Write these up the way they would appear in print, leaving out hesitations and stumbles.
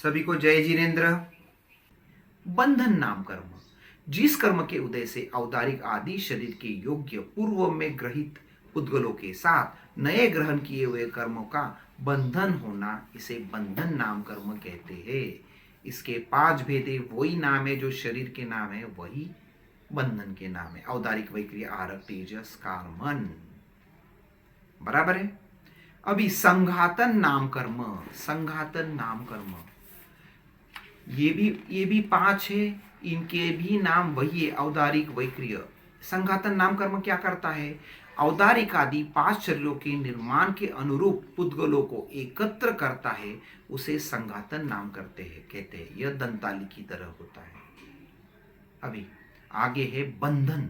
सभी को जय जिनेन्द्र। बंधन नाम कर्म, जिस कर्म के उदय से औदारिक आदि शरीर के योग्य पूर्व में ग्रहित पुद्गलों के साथ नए ग्रहण किए हुए कर्मों का बंधन होना, इसे बंधन नाम कर्म कहते हैं। इसके 5 भेदे वही नाम है जो शरीर के नाम है, वही बंधन के नाम है। औदारिक, वैक्रिय, आहारक, तेजस, कार्मन। बराबर है। अभी संघातन नाम कर्म, संघातन नाम कर्म, ये भी 5 है। इनके भी नाम वही है, औदारिक, वैक्रिय। संघातन नाम कर्म क्या करता है? औदारिक आदि 5 शरीरों के निर्माण के अनुरूप पुद्गलों को एकत्र करता है, उसे संघातन नाम कहते हैं। यह दंताली की तरह होता है। अभी आगे है बंधन।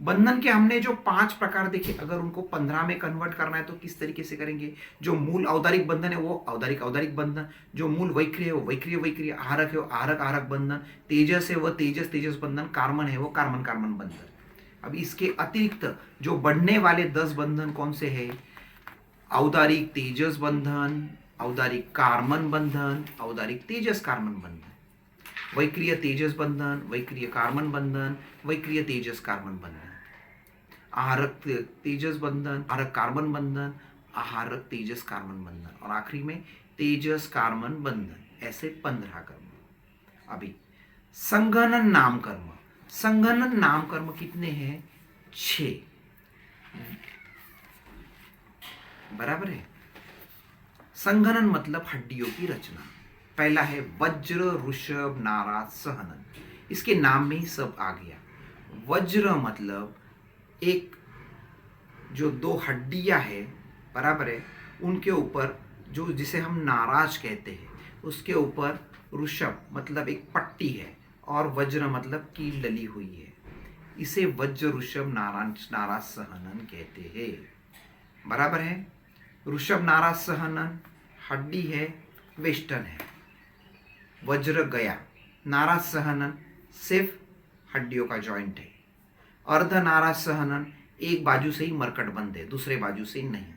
बंधन के हमने जो 5 प्रकार देखे, अगर उनको 15 में कन्वर्ट करना है तो किस तरीके से करेंगे? जो मूल औदारिक बंधन है वो औदारिक औदारिक बंधन, जो मूल वैक्रिय है वो वैक्रिय वैक्रिय, आहारक है वो आहारक आहारक बंधन, तेजस है वो तेजस तेजस बंधन, कार्मन है वो कार्मन कार्मन बंधन। अब इसके अतिरिक्त जो बढ़ने वाले 10 बंधन कौन से है? औदारिक तेजस बंधन, औदारिक कार्मन बंधन, औदारिक तेजस कार्मन बंधन, वैक्रिय तेजस बंधन, वैक्रिय कार्मन बंधन, वैक्रिय तेजस कार्मन बंधन, आहारक तेजस बंधन, आहारक कार्बन बंधन, आहारक तेजस कार्बन बंधन, और आखिरी में तेजस कार्बन बंधन। ऐसे 15 कर्म। अभी संघनन नाम कर्म, संघनन नाम कर्म कितने हैं? 6। बराबर है। संघनन मतलब हड्डियों की रचना। पहला है वज्र, ऋषभ, नाराज, सहनन। इसके नाम में ही सब आ गया। वज्र मतलब एक जो 2 हड्डियां है, बराबर है, उनके ऊपर जो जिसे हम नाराज कहते हैं, उसके ऊपर ऋषभ मतलब एक पट्टी है, और वज्र मतलब कील डली हुई है। इसे वज्र, ऋषभ, नाराज सहनन कहते हैं। बराबर है। ऋषभ, नाराज, सहनन हड्डी है, वेस्टर्न है। वज्र गया, नाराज सहनन सिर्फ हड्डियों का जॉइंट है। अर्ध नाराज सहनन एक बाजू से ही मरकट बंद है, दूसरे बाजू से नहीं।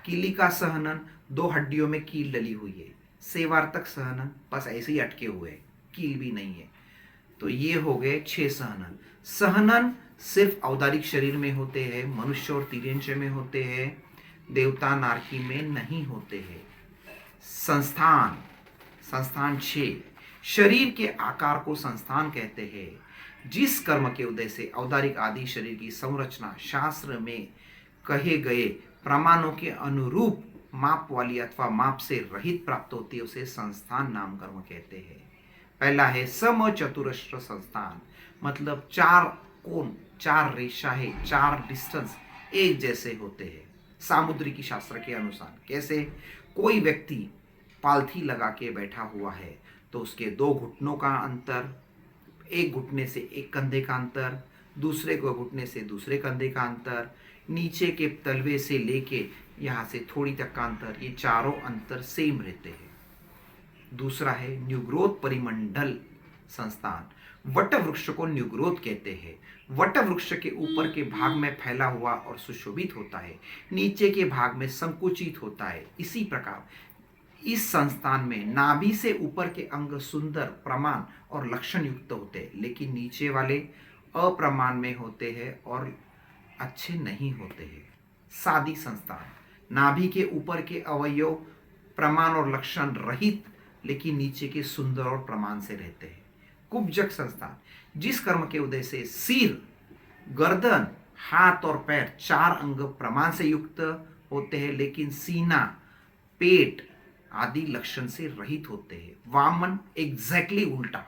कीली का सहनन 2 हड्डियों में कील डली हुई है। सेवार्थक सहनन बस ऐसे ही अटके हुए है, कील भी नहीं है। तो ये हो गए 6 सहनन। सहनन सिर्फ औदारिक शरीर में होते हैं, मनुष्य और तिर्यंश में होते हैं, देवता नारकी में नहीं होते हैं। संस्थान, संस्थान 6। शरीर के आकार को संस्थान कहते हैं। जिस कर्म के उदय से औदारिक आदि शरीर की संरचना शास्त्र में कहे गए प्रमाणों के अनुरूप माप वाली अथवा माप से रहित प्राप्त होती है, उसे संस्थान नाम कर्म कहते हैं। पहला है समचतुरस्र संस्थान, मतलब 4 कोण, 4 रेखा है, 4 डिस्टेंस एक जैसे होते हैं सामुद्रिकी शास्त्र के अनुसार। कैसे? कोई व्यक्ति पालथी लगा के बैठा हुआ है तो उसके 2 घुटनों का अंतर, एक घुटने से एक कंधे का अंतर, दूसरे को घुटने से दूसरे कंधे का अंतर, नीचे के तलवे से लेके यहाँ से थोड़ी तक का अंतर, ये चारों अंतर सेम रहते हैं। दूसरा है न्यूग्रोथ परिमंडल संस्थान। वट वृक्ष को न्यूग्रोथ कहते हैं। वट वृक्ष के ऊपर के भाग में फैला हुआ और सुशोभित होता है, नीचे के भाग में संकुचित होता है। इसी प्रकार इस संस्थान में नाभि से ऊपर के अंग सुंदर, प्रमाण और लक्षण युक्त होते हैं, लेकिन नीचे वाले अप्रमाण में होते हैं और अच्छे नहीं होते हैं। सादी संस्थान, नाभि के ऊपर के अवयव प्रमाण और लक्षण रहित, लेकिन नीचे के सुंदर और प्रमाण से रहते हैं। कुब्जक संस्थान, जिस कर्म के उदय से सिर, गर्दन, हाथ और पैर 4 अंग प्रमाण से युक्त होते हैं, लेकिन सीना, पेट आदि लक्षण से रहित होते हैं। वामन एग्जैक्टली उल्टा,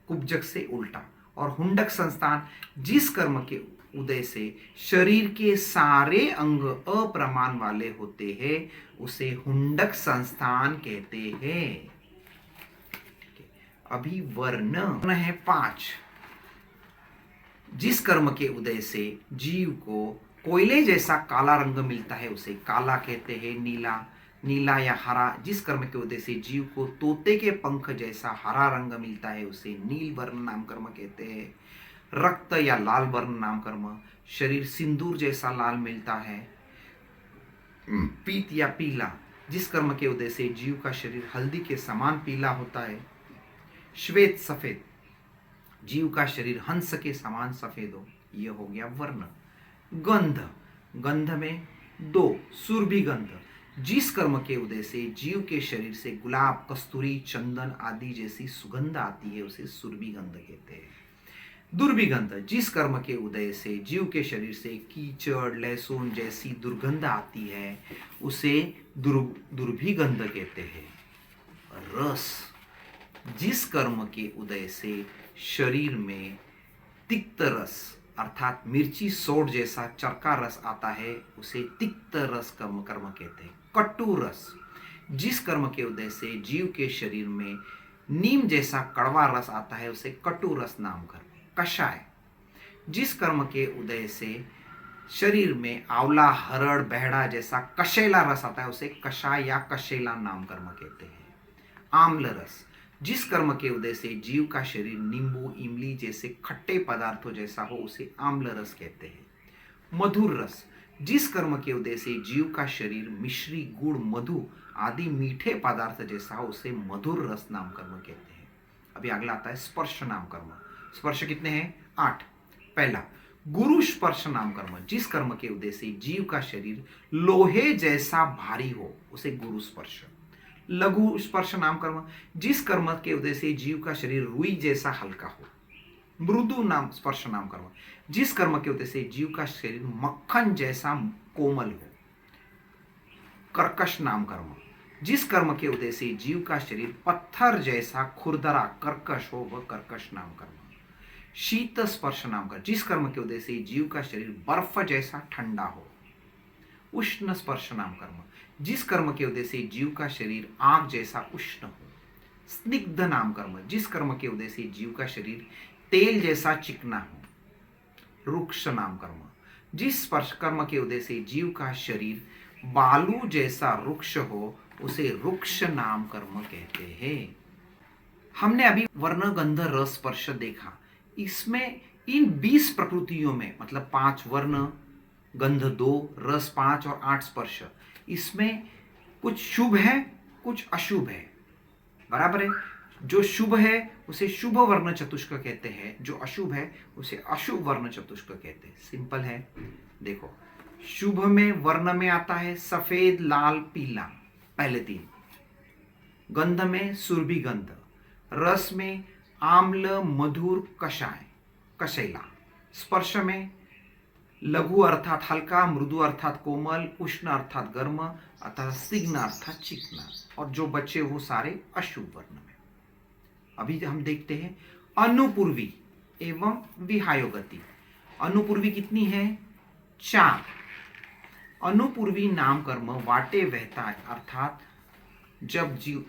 कुब्जक से उल्टा। और हुंडक संस्थान, जिस कर्म के उदय से शरीर के सारे अंग अप्रमाण वाले होते हैं, उसे हुंडक संस्थान कहते हैं। अभी वर्ण है 5। जिस कर्म के उदय से जीव को कोयले जैसा काला रंग मिलता है, उसे काला कहते हैं। नीला, नीला या हरा, जिस कर्म के उदय से जीव को तोते के पंख जैसा हरा रंग मिलता है, उसे नील वर्ण नाम कर्म कहते हैं। रक्त या लाल वर्ण नाम कर्म, शरीर सिंदूर जैसा लाल मिलता है। पीत या पीला, जिस कर्म के उदय से जीव का शरीर हल्दी के समान पीला होता है। श्वेत सफेद, जीव का शरीर हंस के समान सफेद हो, यह हो गया वर्ण। गंध, गंध में दो, सुरभि गंध, जिस कर्म के उदय से जीव के शरीर से गुलाब, कस्तूरी, चंदन आदि जैसी सुगंध आती है, उसे सुरभि गंध कहते हैं। दुर्भिगंध, जिस कर्म के उदय से जीव के शरीर से कीचड़, लहसुन जैसी दुर्गंध आती है, उसे दुर्भिगंध कहते हैं। रस, जिस कर्म के उदय से शरीर में तिक्त रस अर्थात मिर्ची सोड जैसा चरका रस आता है, उसे तिक्त रस कर्म कहते हैं। कटु रस, जिस कर्म के उदय से जीव के शरीर में नीम जैसा कड़वा रस आता है, उसे कटु रस नाम कर्म। कषाय, जिस कर्म के उदय से शरीर में आंवला, हरड़, बहड़ा जैसा कशेला रस आता है, उसे कषाय या कशेला नाम कर्म कहते हैं। आम्ल रस, जिस कर्म के उदय से जीव का शरीर नींबू, इमली जैसे खट्टे पदार्थों जैसा हो, उसे आम्ल रस कहते हैं। मधुर रस, जिस कर्म के उदय से जीव का शरीर मिश्री, गुड़, मधु आदि मीठे पदार्थ जैसा हो, उसे मधुर रस नाम कर्म कहते हैं। अभी अगला आता है स्पर्श नाम कर्म। स्पर्श कितने हैं? 8। पहला गुरु स्पर्श नाम कर्म, जिस कर्म के उदय से जीव का शरीर लोहे जैसा भारी हो, उसे गुरु स्पर्श। लघु स्पर्श नाम कर्म, जिस कर्म के उदय से जीव का शरीर रुई जैसा हल्का हो। मृदु नाम स्पर्श नाम कर्म, जिस कर्म के उदय से जीव का शरीर मक्खन जैसा कोमल हो। कर्कश नाम कर्म, जिस कर्म के उदय से जीव का शरीर पत्थर जैसा खुरदरा कर्कश हो, वह कर्कश नाम कर्म। शीत स्पर्श नाम कर्म, जिस कर्म के उदय से जीव का शरीर बर्फ जैसा ठंडा हो। उष्ण स्पर्श नाम कर्म, जिस कर्म के उदय से जीव का शरीर आग जैसा उष्ण हो। स्निग्ध नाम कर्म, जिस कर्म के उदय से जीव का शरीर तेल जैसा चिकना हो। रुक्ष नाम कर्म, जिस स्पर्श कर्म के उदय से जीव का शरीर बालू जैसा रुक्ष हो, उसे रुक्ष नाम कर्म कहते हैं। हमने अभी वर्ण, गंध, रस, स्पर्श देखा। इसमें इन 20 प्रकृतियों में, मतलब 5 वर्ण, गंध 2, रस 5 और 8 स्पर्श, इसमें कुछ शुभ है, कुछ अशुभ है, बराबर है। जो शुभ है उसे शुभ वर्ण चतुष्क कहते हैं, जो अशुभ है उसे अशुभ वर्ण चतुष्क कहते हैं। सिंपल है। देखो, शुभ में वर्ण में आता है सफेद, लाल, पीला, पहले 3। गंध में सुरभि गंध, रस में आम्ल, मधुर, कषाय, कशैला। स्पर्श में लघु अर्थात हल्का, मृदु अर्थात कोमल, उष्ण अर्थात गर्म, अर्थात स्निग्ध अर्थात चिकना, और जो बचे वो सारे अशुभ वर्ण में। अभी हम देखते हैं अनुपूर्वी एवं विहायोगति। अनुपूर्वी कितनी है? 4। अनुपूर्वी नाम कर्म वाटे बहता है, अर्थात जब जीव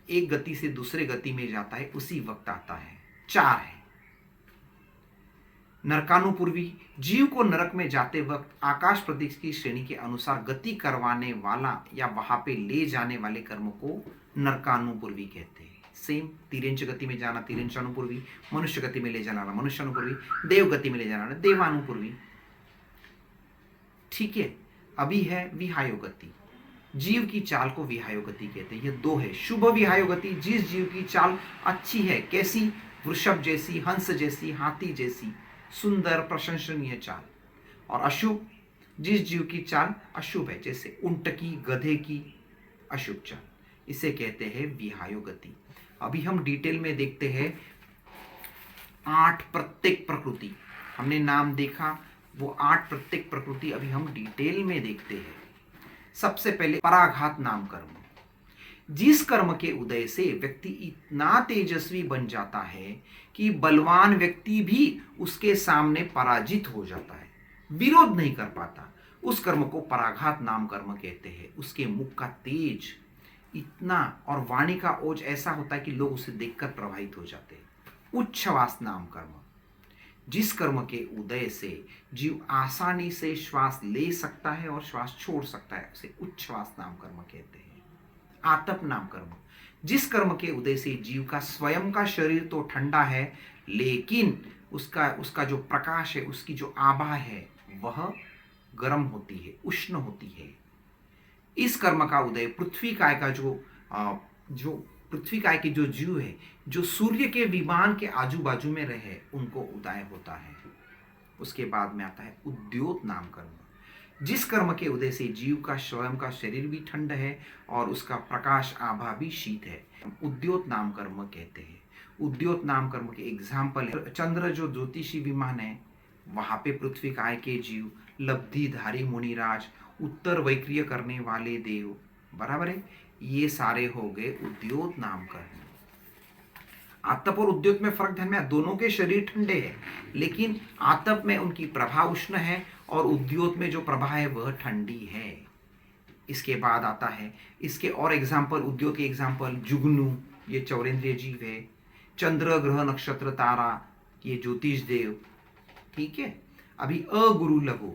एक गति से दूसरे गति में जाता है उसी वक्त आता है, 4 है। नरकानुपूर्वी, जीव को नरक में जाते वक्त आकाश प्रदेश की श्रेणी के अनुसार गति करवाने वाला या वहां पे ले जाने वाले कर्म को नरकानुपूर्वी कहते हैं। सेम, तिर्यंच गति में जाना तिर्यंच अनुपूर्वी, मनुष्य गति में ले जाना मनुष्य अनुपूर्वी, देव गति में ले जाना देवानुपूर्वी। ठीक है। अभी है विहायोगति। जीव की चाल को विहायोगति कहते हैं। ये 2 है। शुभ विहायोगति, जिस जीव की चाल अच्छी है, कैसी? वृषभ जैसी, हंस जैसी, हाथी जैसी सुंदर प्रशंसनीय चाल। और अशुभ, जिस जीव की चाल अशुभ है, जैसे ऊंट की, गधे की अशुभ चाल, इसे कहते हैं विहायोगति। अभी हम डिटेल में देखते हैं 8 प्रत्येक प्रकृति। हमने नाम देखा, वो 8 प्रत्येक प्रकृति अभी हम डिटेल में देखते हैं। सबसे पहले पराघात नाम कर्म, जिस कर्म के उदय से व्यक्ति इतना तेजस्वी बन जाता है कि बलवान व्यक्ति भी उसके सामने पराजित हो जाता है, विरोध नहीं कर पाता, उस कर्म को पराघात नाम कर्म कहते हैं। उसके मुख का तेज इतना और वाणी का ओज ऐसा होता है कि लोग उसे देखकर प्रभावित हो जाते हैं। उच्छ्वास नाम कर्म, जिस कर्म के उदय से जीव आसानी से श्वास ले सकता है और श्वास छोड़ सकता है, उसे उच्छ्वास नाम कर्म कहते हैं। आतप नाम कर्म, जिस कर्म के उदय से जीव का स्वयं का शरीर तो ठंडा है, लेकिन उसका जो प्रकाश है, उसकी जो आभा है, वह गर्म होती है, उष्ण होती है। इस कर्म का उदय पृथ्वी काय का जो पृथ्वी काय के जो जीव है, जो सूर्य के विमान के आजू बाजू में रहे, उनको उदय होता है। उसके बाद में आता है उद्योत नाम कर्म। जिस कर्म के उदय से जीव का स्वयं का शरीर भी ठंड है और उसका प्रकाश आभा भी शीत है, उद्योत नाम कर्म कहते हैं। उद्योत नाम कर्म के एग्जाम्पल है चंद्र जो ज्योतिषी विमान है, वहां पे पृथ्वी काय के जीव, लब्धिधारी मुनिराज, उत्तर वैक्रिय करने वाले देव, बराबर है। ये सारे हो गए उद्योत नाम कर्म। आतप और उद्योत में फर्क ध्यान में, दोनों के शरीर ठंडे हैं, लेकिन आतप में उनकी प्रभा उष्ण है और उद्योत में जो प्रभा है वह ठंडी है। इसके बाद आता है इसके और एग्जाम्पल, उद्योत के एग्जाम्पल जुगनू, ये चौरेंद्रिय जीव है। चंद्र ग्रह नक्षत्र तारा, ये ज्योतिष देव, ठीक है। अभी अगुरु लघु,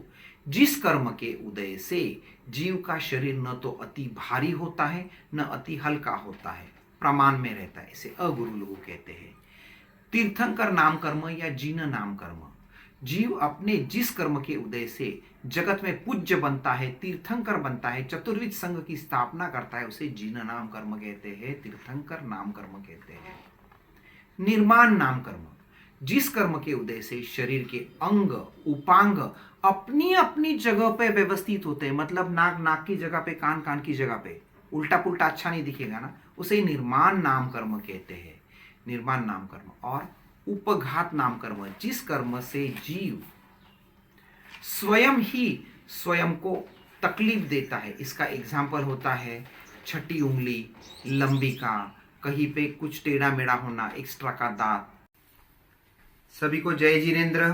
जिस कर्म के उदय से जीव का शरीर न तो अति भारी होता है न अति हल्का होता है, प्रमाण में रहता है, इसे अगुरु लघु कहते हैं। तीर्थंकर नाम कर्म या जीन नाम कर्म, जीव अपने जिस कर्म के उदय से जगत में पूज्य बनता है, तीर्थंकर बनता है, चतुर्विध संघ की स्थापना करता है, उसे जीन नाम कर्म कहते हैं, तीर्थंकर नाम कर्म कहते हैं। निर्माण नाम कर्म, जिस कर्म के उदय से शरीर के अंग उपांग अपनी अपनी जगह पे व्यवस्थित होते हैं, मतलब नाक नाक की जगह पे, कान कान की जगह पे, उल्टा पुल्टा अच्छा नहीं दिखेगा ना, उसे निर्माण नाम कर्म कहते हैं, निर्माण नाम कर्म। और उपघात नाम कर्म, जिस कर्म से जीव स्वयं ही स्वयं को तकलीफ देता है, इसका एग्जाम्पल होता है छठी उंगली, लंबी का, कहीं पे कुछ टेढ़ा मेढ़ा होना, एक्स्ट्रा का दांत। सभी को जय जिनेन्द्र।